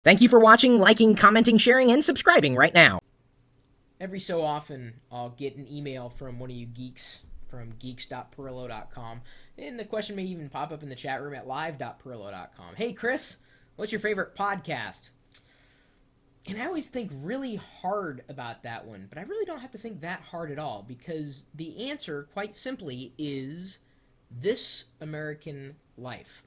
Thank you for watching, liking, commenting, sharing, and subscribing right now. Every so often, I'll get an email from one of you geeks from geeks.pirillo.com, and the question may even pop up in the chat room at live.pirillo.com. Hey, Chris, what's your favorite podcast? And I always think really hard about that one, but I really don't have to think that hard at all, because the answer, quite simply, is This American Life.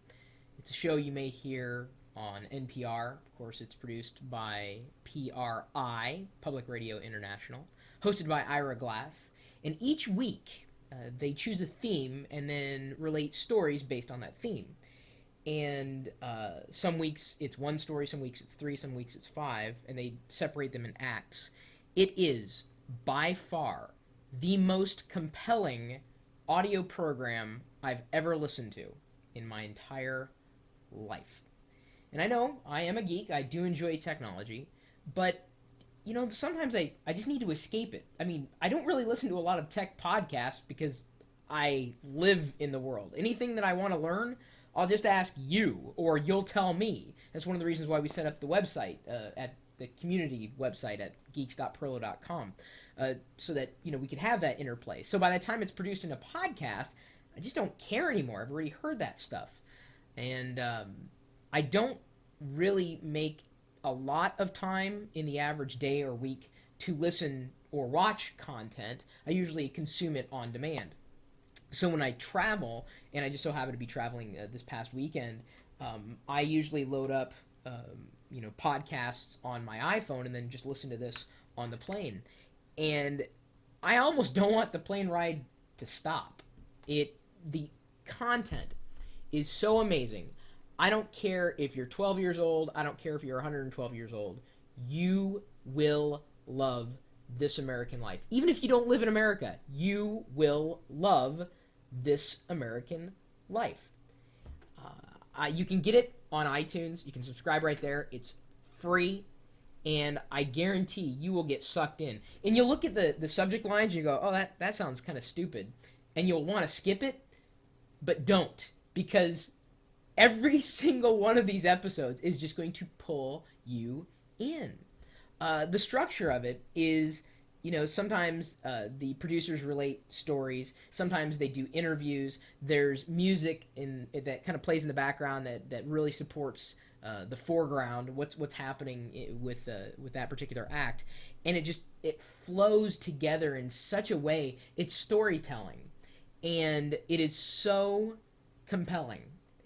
It's a show you may hear on NPR. Of course, it's produced by PRI, Public Radio International, hosted by Ira Glass. And each week, they choose a theme and then relate stories based on that theme. And some weeks it's one story, some weeks it's three, some weeks it's five, and they separate them in acts. It is by far the most compelling audio program I've ever listened to in my entire life. And I know I am a geek, I do enjoy technology, but sometimes I just need to escape it. I mean, I don't really listen to a lot of tech podcasts because I live in the world. Anything that I want to learn, I'll just ask you, or you'll tell me. That's one of the reasons why we set up the website at the community website at geeks.pirillo.com, so that we could have that interplay. So by the time it's produced in a podcast, I just don't care anymore. I've already heard that stuff, and I don't really make a lot of time in the average day or week to listen or watch content. I usually consume it on demand. So when I travel, and I just so happen to be traveling this past weekend, I usually load up podcasts on my iPhone and then just listen to this on the plane. And I almost don't want the plane ride to stop. The content is so amazing. I don't care if you're 12 years old. I don't care if you're 112 years old. You will love This American Life. Even if you don't live in America, you will love This American Life. You can get it on iTunes. You can subscribe right there. It's free, and I guarantee you will get sucked in. And you'll look at the subject lines and you go, oh, that sounds kind of stupid. And you'll want to skip it, but don't, because every single one of these episodes is just going to pull you in. The structure of it is, sometimes the producers relate stories. Sometimes they do interviews. There's music that kind of plays in the background that really supports the foreground, what's happening with that particular act, and it flows together in such a way. It's storytelling, and it is so compelling.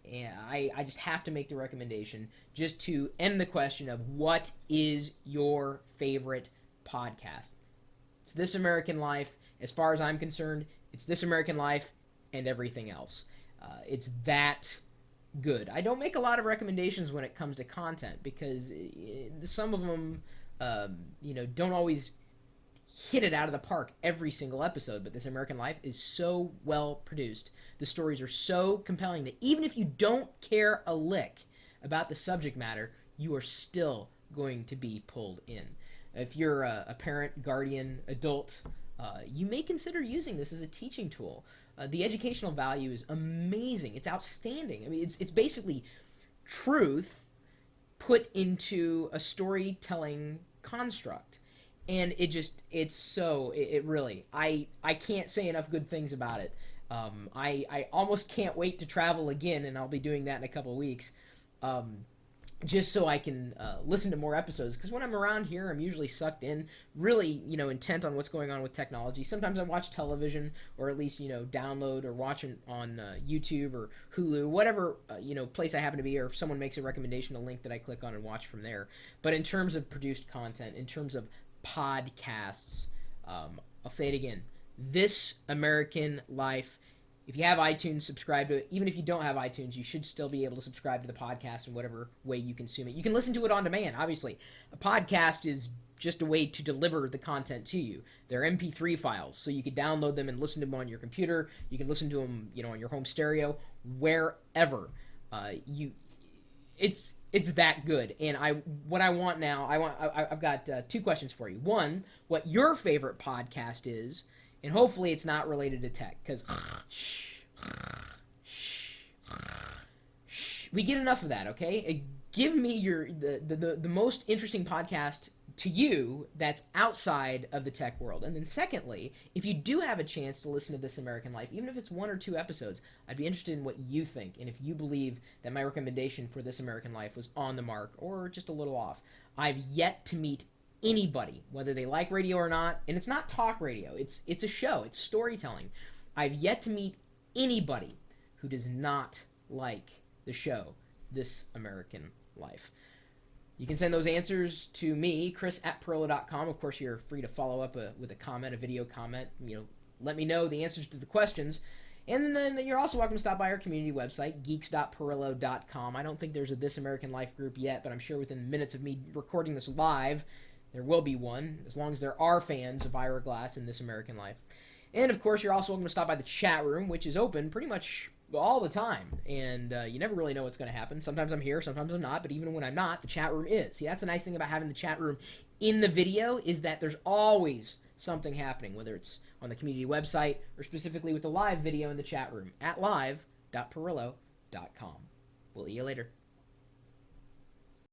And I just have to make the recommendation just to end the question of what is your favorite podcast. It's This American Life. As far as I'm concerned, it's This American Life and everything else. It's that good. I don't make a lot of recommendations when it comes to content because some of them, don't always hit it out of the park every single episode, but This American Life is so well produced. The stories are so compelling that even if you don't care a lick about the subject matter, you are still going to be pulled in. If you're a parent, guardian, adult, you may consider using this as a teaching tool. The educational value is amazing. It's outstanding. I mean, it's basically truth put into a storytelling construct. And it really, I can't say enough good things about it. I almost can't wait to travel again, and I'll be doing that in a couple of weeks, just so I can listen to more episodes. Because when I'm around here, I'm usually sucked in, really, intent on what's going on with technology. Sometimes I watch television, or at least, download or watch it on YouTube or Hulu, whatever, place I happen to be, or if someone makes a recommendation, a link that I click on and watch from there. But in terms of produced content, in terms of podcasts, I'll say it again, This American Life. If you have iTunes, subscribe to it. Even if you don't have iTunes, you should still be able to subscribe to the podcast in whatever way you consume it. You can listen to it on demand, obviously. A podcast is just a way to deliver the content to you. They're MP3 files, so you can download them and listen to them on your computer. You can listen to them, on your home stereo, wherever. It's that good. And I've got two questions for you. One, what your favorite podcast is, and hopefully it's not related to tech, because we get enough of that, okay? give me the most interesting podcast to you that's outside of the tech world. And then secondly, if you do have a chance to listen to This American Life, even if it's 1 or 2 episodes, I'd be interested in what you think and if you believe that my recommendation for This American Life was on the mark or just a little off. I've yet to meet anybody, whether they like radio or not, and it's not talk radio, it's a show, it's storytelling. I've yet to meet anybody who does not like the show This American Life. You can send those answers to me, chris@pirillo.com. Of course, you're free to follow up with a comment, a video comment. Let me know the answers to the questions. And then you're also welcome to stop by our community website, geeks.pirillo.com. I don't think there's a This American Life group yet, but I'm sure within minutes of me recording this live, there will be one, as long as there are fans of Ira Glass and This American Life. And, of course, you're also welcome to stop by the chat room, which is open pretty much all the time, and you never really know what's going to happen. Sometimes I'm here, sometimes I'm not, but even when I'm not, the chat room is. See, that's the nice thing about having the chat room in the video is that there's always something happening, whether it's on the community website or specifically with the live video in the chat room at live.pirillo.com. We'll see you later.